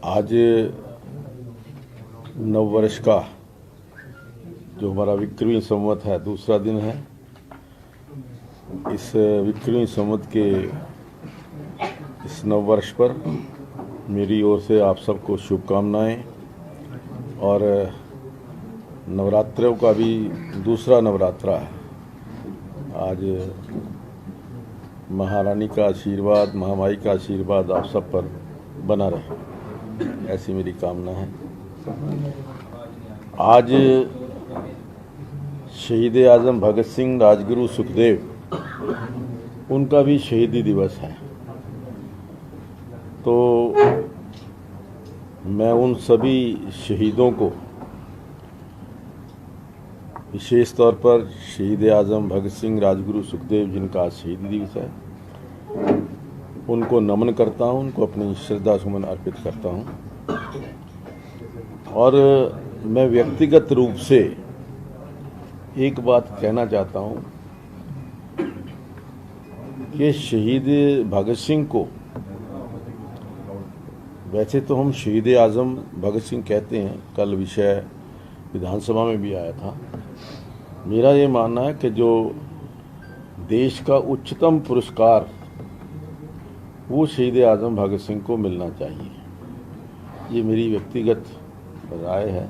आज नववर्ष का जो हमारा विक्रमी संवत है दूसरा दिन है। इस विक्रमी संवत के इस नववर्ष पर मेरी ओर से आप सबको शुभकामनाएं और नवरात्रों का भी दूसरा नवरात्रा है। आज महारानी का आशीर्वाद, महामाई का आशीर्वाद आप सब पर बना रहे, ऐसी मेरी कामना है। आज शहीद आज़म भगत सिंह, राजगुरु सुखदेव, उनका भी शहीदी दिवस है। तो मैं उन सभी शहीदों को, विशेष तौर पर शहीद आज़म भगत सिंह, राजगुरु सुखदेव जिनका आज शहीदी दिवस है, उनको नमन करता हूं, उनको अपनी श्रद्धा सुमन अर्पित करता हूं। और मैं व्यक्तिगत रूप से एक बात कहना चाहता हूं कि शहीद भगत सिंह को, वैसे तो हम शहीद आज़म भगत सिंह कहते हैं, कल विषय विधानसभा में भी आया था। मेरा ये मानना है कि जो देश का उच्चतम पुरस्कार वो शहीद आज़म भगत सिंह को मिलना चाहिए। ये मेरी व्यक्तिगत राय है।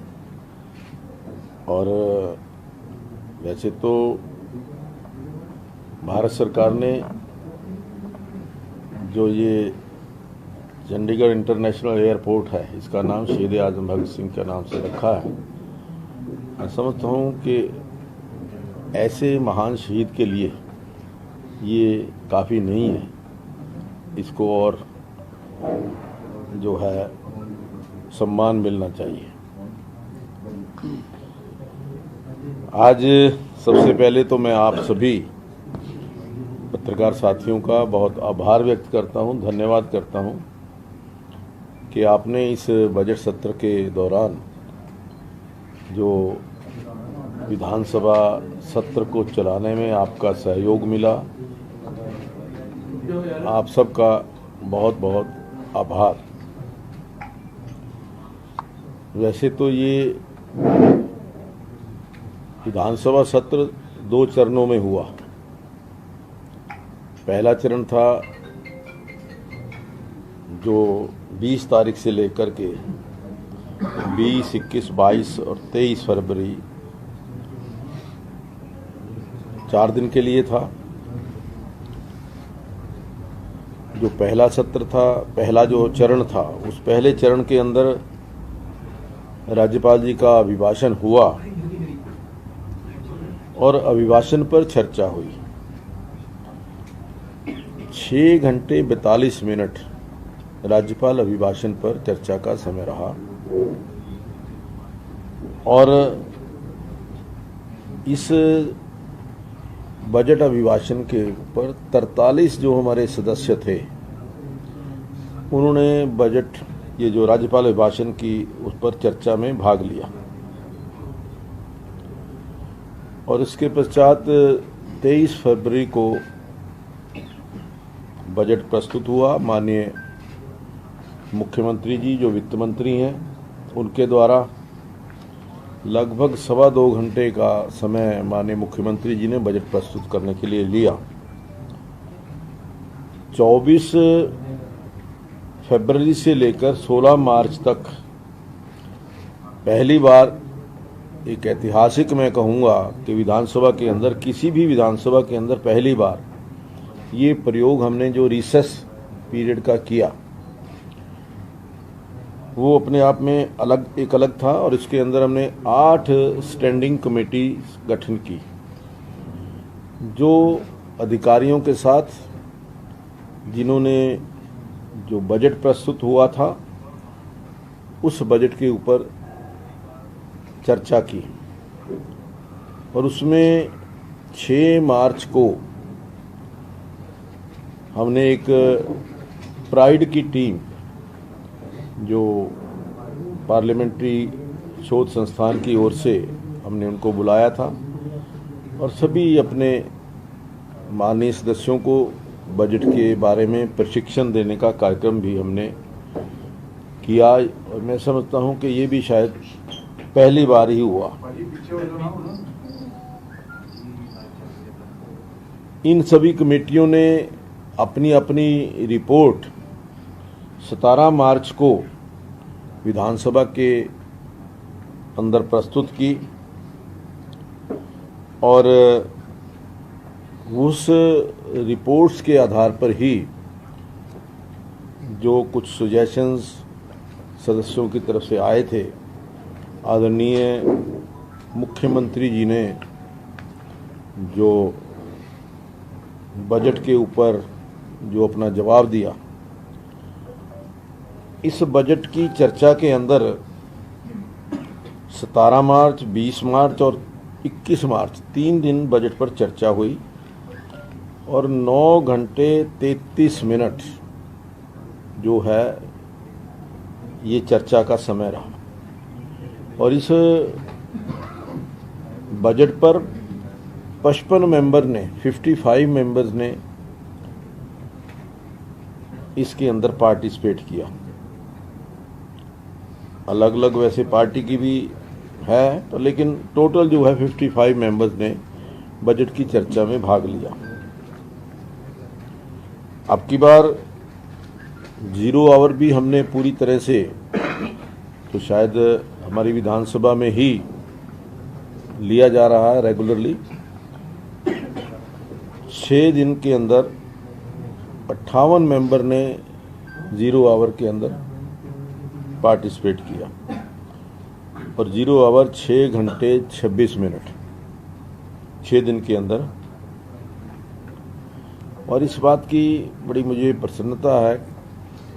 और वैसे तो भारत सरकार ने जो ये चंडीगढ़ इंटरनेशनल एयरपोर्ट है, इसका नाम शहीद आज़म भगत सिंह के नाम से रखा है। मैं समझता हूँ कि ऐसे महान शहीद के लिए ये काफ़ी नहीं है, इसको और जो है सम्मान मिलना चाहिए। आज सबसे पहले तो मैं आप सभी पत्रकार साथियों का बहुत आभार व्यक्त करता हूं, धन्यवाद करता हूं कि आपने इस बजट सत्र के दौरान जो विधानसभा सत्र को चलाने में आपका सहयोग मिला, आप सबका बहुत बहुत आभार। वैसे तो ये विधानसभा सत्र 2 चरणों में हुआ। पहला चरण था जो 20 तारीख से लेकर के 20, 21, 22 और 23 फरवरी 4 दिन के लिए था। जो पहला सत्र था, पहला जो चरण था, उस पहले चरण के अंदर राज्यपाल जी का अभिभाषण हुआ और अभिभाषण पर चर्चा हुई। 6 घंटे 42 मिनट राज्यपाल अभिभाषण पर चर्चा का समय रहा। और इस बजट अभिभाषण के ऊपर 43 जो हमारे सदस्य थे, उन्होंने बजट, ये जो राज्यपाल अभिभाषण की, उस पर चर्चा में भाग लिया। और इसके पश्चात 23 फरवरी को बजट प्रस्तुत हुआ। माननीय मुख्यमंत्री जी, जो वित्त मंत्री हैं, उनके द्वारा लगभग 2.25 घंटे का समय माननीय मुख्यमंत्री जी ने बजट प्रस्तुत करने के लिए लिया। 24 फरवरी से लेकर 16 मार्च तक पहली बार, एक ऐतिहासिक मैं कहूँगा कि विधानसभा के अंदर, किसी भी विधानसभा के अंदर पहली बार ये प्रयोग हमने जो रिसेस पीरियड का किया, वो अपने आप में एक अलग था। और इसके अंदर हमने 8 स्टैंडिंग कमेटी गठन की, जो अधिकारियों के साथ, जिन्होंने जो बजट प्रस्तुत हुआ था उस बजट के ऊपर चर्चा की। और उसमें 6 मार्च को हमने एक प्राइड की टीम, जो पार्लियामेंट्री शोध संस्थान की ओर से, हमने उनको बुलाया था और सभी अपने माननीय सदस्यों को बजट के बारे में प्रशिक्षण देने का कार्यक्रम भी हमने किया, और मैं समझता हूं कि ये भी शायद पहली बार ही हुआ। इन सभी कमेटियों ने अपनी अपनी रिपोर्ट 17 मार्च को विधानसभा के अंदर प्रस्तुत की, और उस रिपोर्ट्स के आधार पर ही जो कुछ सजेशंस सदस्यों की तरफ से आए थे, आदरणीय मुख्यमंत्री जी ने जो बजट के ऊपर जो अपना जवाब दिया, इस बजट की चर्चा के अंदर 17 मार्च, 20 मार्च और 21 मार्च 3 दिन बजट पर चर्चा हुई, और 9 घंटे 33 मिनट जो है ये चर्चा का समय रहा। और इस बजट पर 55 मेंबर ने 55 मेंबर्स ने इसके अंदर पार्टिसिपेट किया। अलग अलग वैसे पार्टी की भी है, तो लेकिन टोटल जो है 55 मेंबर्स ने बजट की चर्चा में भाग लिया। अब की बार 0 आवर भी हमने पूरी तरह से, तो शायद हमारी विधानसभा में ही लिया जा रहा है रेगुलरली। 6 दिन के अंदर 58 मेंबर ने 0 आवर के अंदर पार्टिसिपेट किया, और 0 आवर 6 घंटे 26 मिनट 6 दिन के अंदर। और इस बात की बड़ी मुझे प्रसन्नता है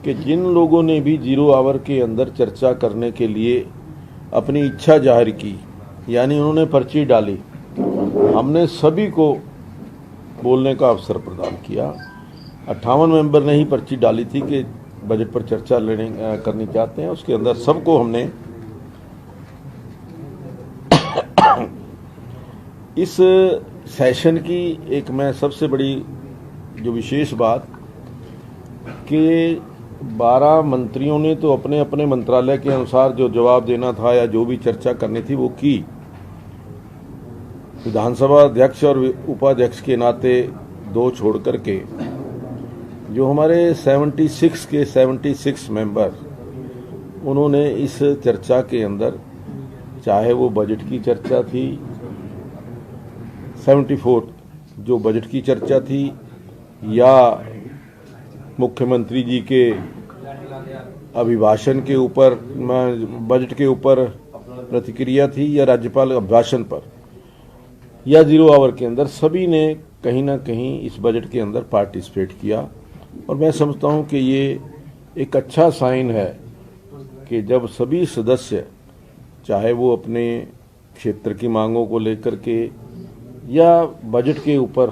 कि जिन लोगों ने भी 0 आवर के अंदर चर्चा करने के लिए अपनी इच्छा जाहिर की, यानी उन्होंने पर्ची डाली, हमने सभी को बोलने का अवसर प्रदान किया। 58 मेंबर ने ही पर्ची डाली थी कि बजट पर चर्चा करनी चाहते हैं, उसके अंदर सबको हमने इस सेशन की एक मैं सबसे बड़ी जो विशेष बात कि 12 मंत्रियों ने तो अपने अपने मंत्रालय के अनुसार जो जवाब देना था या जो भी चर्चा करनी थी वो की। विधानसभा अध्यक्ष और उपाध्यक्ष के नाते 2 छोड़ करके जो हमारे 76 के 76 मेंबर, उन्होंने इस चर्चा के अंदर, चाहे वो बजट की चर्चा थी, 74 जो बजट की चर्चा थी, या मुख्यमंत्री जी के अभिभाषण के ऊपर, बजट के ऊपर प्रतिक्रिया थी, या राज्यपाल अभिभाषण पर, या 0 आवर के अंदर, सभी ने कहीं ना कहीं इस बजट के अंदर पार्टिसिपेट किया। और मैं समझता हूं कि ये एक अच्छा साइन है कि जब सभी सदस्य, चाहे वो अपने क्षेत्र की मांगों को लेकर के या बजट के ऊपर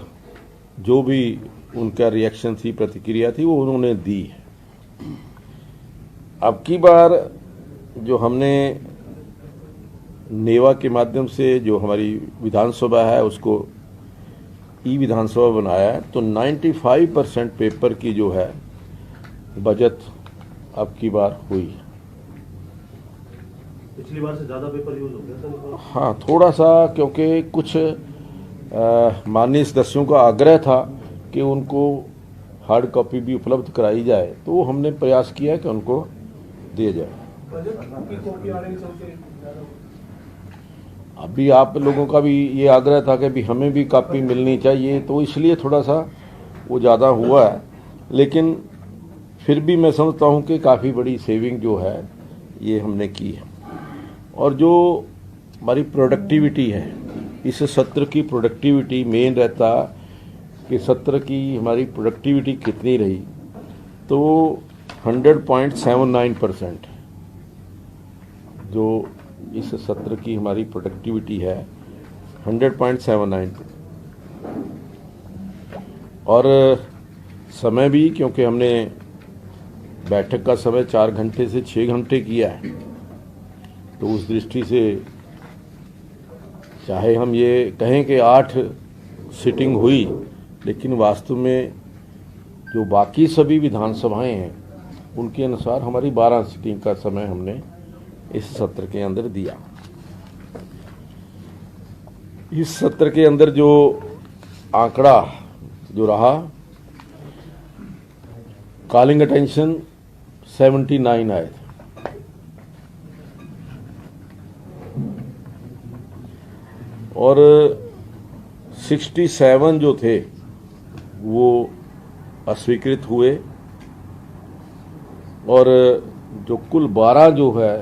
जो भी उनका रिएक्शन थी, प्रतिक्रिया थी, वो उन्होंने दी है। अब की बार जो हमने नेवा के माध्यम से जो हमारी विधानसभा है उसको ई विधानसभा बनाया है, तो 95% पेपर की जो है बजट अब की बार हुई है। पिछली बार से ज्यादा पेपर यूज हो गया सर? हाँ, थोड़ा सा, क्योंकि कुछ माननीय सदस्यों का आग्रह था कि उनको हार्ड कॉपी भी उपलब्ध कराई जाए, तो हमने प्रयास किया कि उनको दिया जाए। अभी आप लोगों का भी ये आग्रह था कि भी हमें भी कॉपी मिलनी चाहिए, तो इसलिए थोड़ा सा वो ज़्यादा हुआ है, लेकिन फिर भी मैं समझता हूँ कि काफ़ी बड़ी सेविंग जो है ये हमने की है। और जो हमारी प्रोडक्टिविटी है, इस सत्र की प्रोडक्टिविटी मेन रहता कि सत्र की हमारी प्रोडक्टिविटी कितनी रही, तो 100.79% जो इस सत्र की हमारी प्रोडक्टिविटी है 100.79। और समय भी, क्योंकि हमने बैठक का समय 4 घंटे से 6 घंटे किया है, तो उस दृष्टि से चाहे हम ये कहें कि 8 सिटिंग हुई, लेकिन वास्तव में जो बाकी सभी विधानसभाएं हैं उनके अनुसार हमारी 12 सीटिंग का समय हमने इस सत्र के अंदर दिया। इस सत्र के अंदर जो आंकड़ा जो रहा, कॉलिंग अटेंशन 79 आए थे, और 67 जो थे वो अस्वीकृत हुए, और जो कुल 12 जो है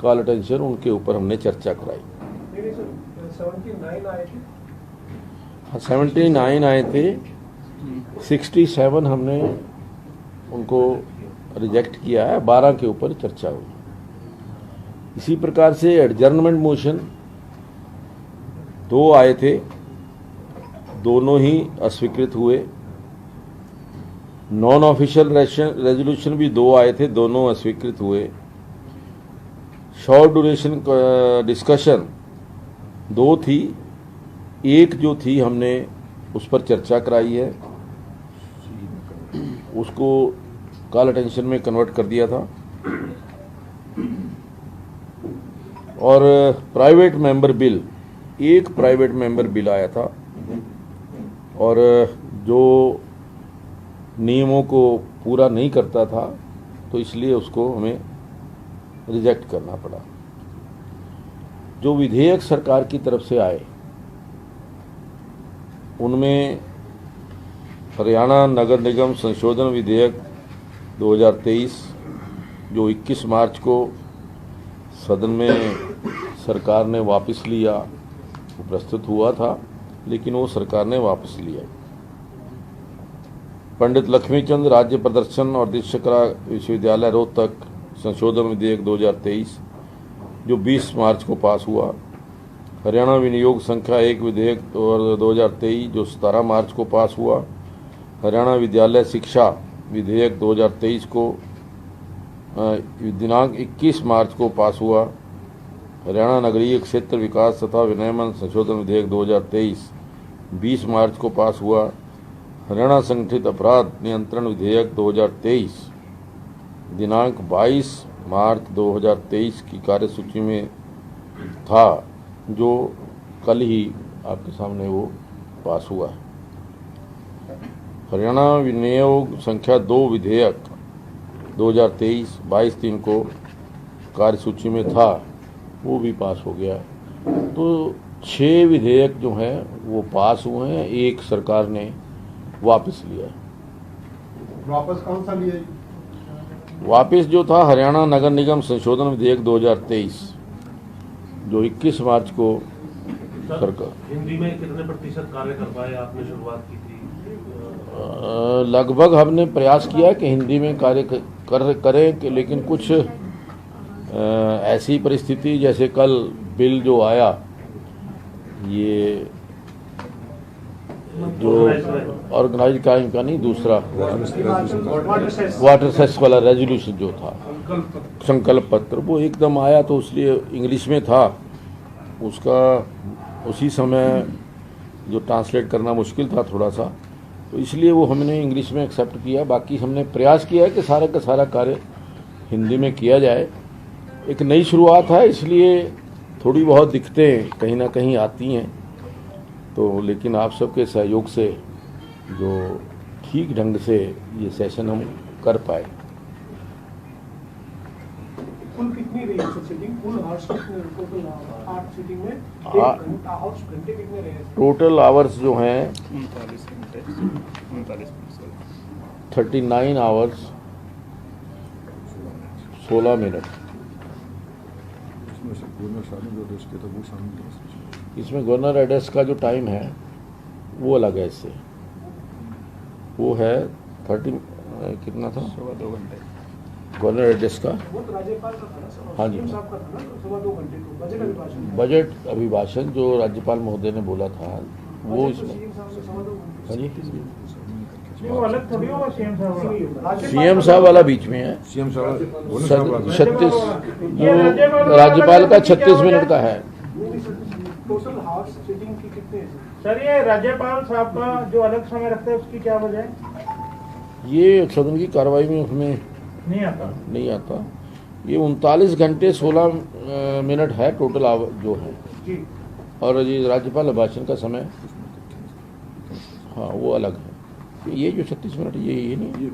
कॉल अटेंशन, उनके ऊपर हमने चर्चा कराई। 79 आए थे। हाँ, 79 आए थे, 67 हमने उनको रिजेक्ट किया है, 12 के ऊपर चर्चा हुई। इसी प्रकार से एडजर्नमेंट मोशन 2 आए थे, दोनों ही अस्वीकृत हुए। नॉन ऑफिशियल रेजोल्यूशन भी 2 आए थे, दोनों अस्वीकृत हुए। शॉर्ट ड्यूरेशन डिस्कशन 2 थी, एक जो थी हमने उस पर चर्चा कराई है, उसको कॉल अटेंशन में कन्वर्ट कर दिया था। और प्राइवेट मेंबर बिल, एक प्राइवेट मेंबर बिल आया था, और जो नियमों को पूरा नहीं करता था, तो इसलिए उसको हमें रिजेक्ट करना पड़ा। जो विधेयक सरकार की तरफ से आए, उनमें हरियाणा नगर निगम संशोधन विधेयक 2023 जो 21 मार्च को सदन में सरकार ने वापस लिया, वो प्रस्तुत हुआ था, लेकिन वो सरकार ने वापस लिया। पंडित लक्ष्मीचंद राज्य प्रदर्शन और दीक्षकला विश्वविद्यालय रोहतक संशोधन विधेयक 2023 जो 20 मार्च को पास हुआ। हरियाणा विनियोग संख्या 1 विधेयक 2023 जो 17 मार्च को पास हुआ। हरियाणा विद्यालय शिक्षा विधेयक 2023 को दिनांक 21 मार्च को पास हुआ। हरियाणा नगरीय क्षेत्र विकास तथा विनियमन संशोधन विधेयक 2023 20 मार्च को पास हुआ। हरियाणा संगठित अपराध नियंत्रण विधेयक 2023 दिनांक 22 मार्च 2023 की कार्यसूची में था, जो कल ही आपके सामने वो पास हुआ है। हरियाणा विनियोग संख्या 2 विधेयक 2023 22/3 को कार्यसूची में था, वो भी पास हो गया। तो 6 विधेयक जो हैं वो पास हुए हैं, एक सरकार ने वापस लिया। वापस कौन सा लिया? वापस जो था हरियाणा नगर निगम संशोधन विधेयक 2023 जो 21 मार्च को सरकार। हिंदी में कितने प्रतिशत कार्य कर पाए? आपने शुरुआत की थी, लगभग हमने प्रयास किया कि हिंदी में कार्य करें, लेकिन कुछ ऐसी परिस्थिति, जैसे कल बिल जो आया, ये जो ऑर्गेनाइज क्राइम का नहीं, दूसरा वाटर सेस वाला रेजोल्यूशन जो था, संकल्प पत्र, वो एकदम आया, तो इसलिए इंग्लिश में था, उसका उसी समय जो ट्रांसलेट करना मुश्किल था थोड़ा सा, तो इसलिए वो हमने इंग्लिश में एक्सेप्ट किया। बाकी हमने प्रयास किया कि सारा का सारा कार्य हिंदी में किया जाए। एक नई शुरुआत है, इसलिए थोड़ी बहुत दिक्कतें कहीं ना कहीं आती हैं, तो लेकिन आप सबके सहयोग से जो ठीक ढंग से ये सेशन हम कर पाए। कुल कितनी रही सीटिंग? कुल आवर्स कितने? टोटल 8 सीटिंग में 1 घंटा, आवर्स घंटे कितने रहे? टोटल आवर्स जो हैं 39 आवर्स 16 मिनट। इसमें गवर्नर एड्रेस का जो टाइम है वो अलग है, इससे वो है 30 कितना था, 2 घंटे गवर्नर एड्रेस का। वो तो राज्यपाल का था ना? हाँ जी, साहब का था ना, 2 घंटे को बजट अभिभाषण। बजट अभिभाषण जो राज्यपाल महोदय ने बोला था वो इसमें। हाँ जी, वो अलग थोड़ी होगा सीएम साहब। सीएम साहब वाला बीच में है, सीएम साहब 36 जो राज्यपाल का 36 मिनट का है। टोटल हाउस सीटिंग की कितने है सर? ये राज्यपाल साहब का जो अलग समय रखते हैं उसकी क्या वजह है? ये सदन की कार्रवाई में उसमें नहीं आता। नहीं आता। ये 39 घंटे 16 मिनट है टोटल जो है। जी और ये राज्यपाल अभिभाषण का समय, हाँ वो अलग है। ये जो 36 मिनट ये नहीं, ये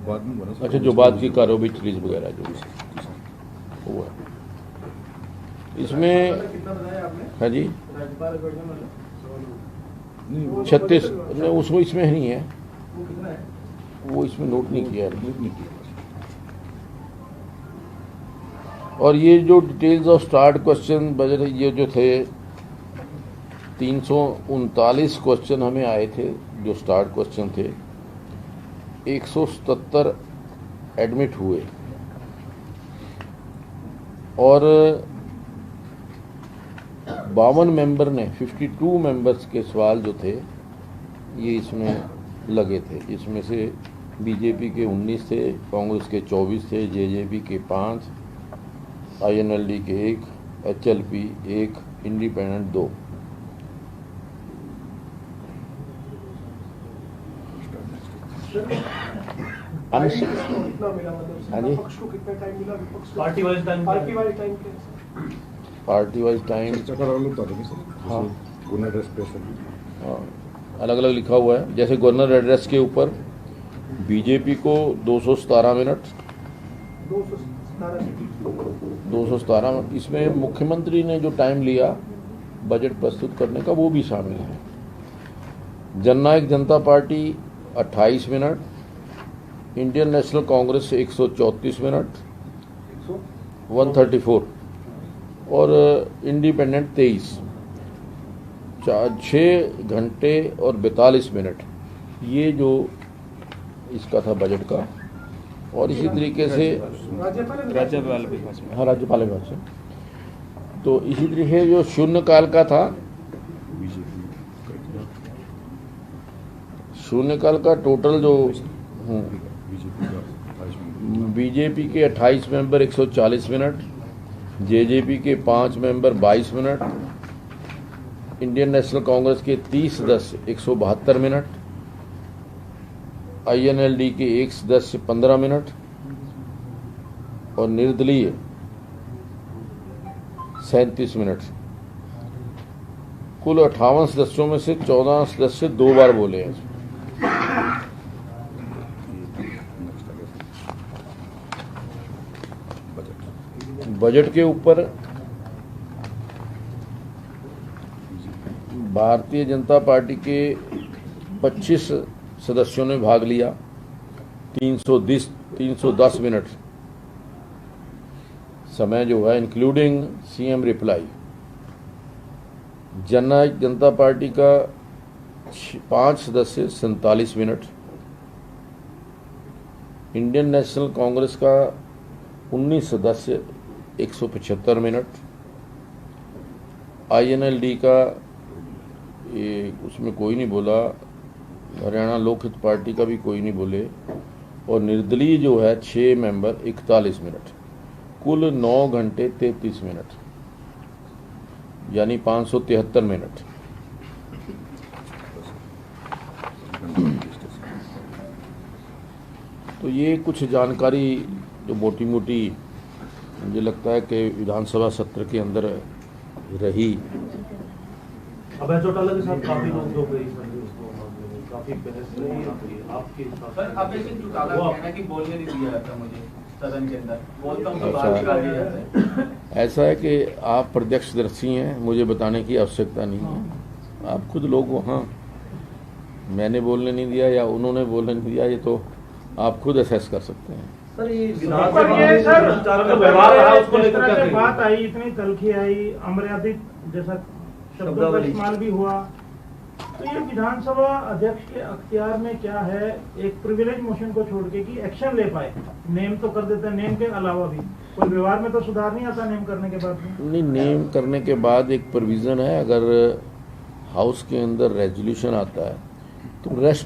बाद में बना सर। अच्छा जो बाद की कारोबारी रिलीज वगैरह जो वो है इसमें। कितना बताया आपने हाँ जी, राज्यपाल अभिभाषण वाला? नहीं वो 36 उसको इसमें नहीं है, वो कितना है? वो इसमें नोट नहीं किया है। नोट नहीं किया। और ये जो details of start question budget ये जो थे 339 क्वेश्चन हमें आए थे जो स्टार्ट क्वेश्चन थे, 177 एडमिट हुए और 52 मेंबर ने 52 मेंबर्स के सवाल जो थे ये इसमें लगे थे। इसमें से बीजेपी के 19 थे, कांग्रेस के 24 थे, जेजेपी के 5, आईएनएलडी के 1, एचएलपी 1, इंडिपेंडेंट 2। कितना मिला मतलब हाँ जी। विपक्ष को कितना टाइम मिला? विपक्ष को पार्टी वाइज टाइम पार्टी वाले टाइम के पार्टी वाइज टाइम चर्चा का राउंड बता देंगे सर। हाँ। गुना ड्रेस प्रेशर अलग अलग लिखा हुआ है। जैसे गवर्नर एड्रेस के ऊपर बीजेपी को 217 मिनट, 217 मिनट। इसमें मुख्यमंत्री ने जो टाइम लिया बजट प्रस्तुत करने का वो भी शामिल है। जननायक जनता party 28 minute, Indian national Congress 134 minute 134 और इंडिपेंडेंट 23, 6 घंटे और 42 मिनट। ये जो इसका था बजट का। और इसी तरीके से राज्यपाल हाँ राज्यपाल अभिभाषण। तो इसी तरीके जो शून्यकाल का था, शून्यकाल का टोटल जो बीजेपी के 28 मेंबर 140 मिनट, जेजेपी के 5 member 22 minute, Indian national Congress के 30-10 172 मिनट, आईएनएलडी के 1-10 से 15 मिनट और निर्दलीय 37 मिनट। कुल 58 सदस्यों में से 14 सदस्य 2 बार बोले हैं। बजट के ऊपर भारतीय जनता पार्टी के 25 सदस्यों ने भाग लिया, 310 मिनट समय जो है इंक्लूडिंग सीएम रिप्लाई। जननायक जनता पार्टी का 5 सदस्य 47 मिनट, इंडियन नेशनल कांग्रेस का 19 सदस्य 175 मिनट, आईएनएलडी का उसमें कोई नहीं बोला, हरियाणा लोकहित पार्टी का भी कोई नहीं बोले, और निर्दलीय जो है 6 मेंबर 41 मिनट। कुल 9 घंटे 33 मिनट यानी 573 मिनट। तो ये कुछ जानकारी जो मोटी मोटी मुझे लगता है कि विधानसभा सत्र के अंदर रही। अभय चौटाला के साथ काफी लोग जो गई काफी बहस रही आपकी सर अब ऐसे चौटाला का कहना है कि बोलने नहीं दिया जाता मुझे सदन के अंदर, बोलता हूँ तो बाहर निकाल दिया जाता है। ऐसा है कि आप प्रत्यक्षदर्शी हैं, मुझे बताने की आवश्यकता नहीं है। आप खुद लोग वहाँ मैंने बोलने नहीं दिया या उन्होंने बोलने नहीं दिया, ये तो आप खुद असेस कर सकते हैं। सर ये पर ये सर संचालन का व्यवहार रहा उसको जिस लेकर तरह क्या से कहेंगे? बात आई, इतनी तलखी आई, अमर्यादित जैसा शब्दों का शब्दावली। इस्तेमाल भी हुआ, तो ये विधानसभा अध्यक्ष के अख्तियार में क्या है एक प्रिविलेज मोशन को छोड़ के कि एक्शन ले पाए। नेम तो कर देते हैं, नेम के अलावा भी कोई व्यवहार में तो सुधार नहीं आता नेम करने के बाद में। नहीं, नेम करने के बाद एक प्रोविज़न है, अगर हाउस के अंदर रेजोल्यूशन आता है तो रेस्ट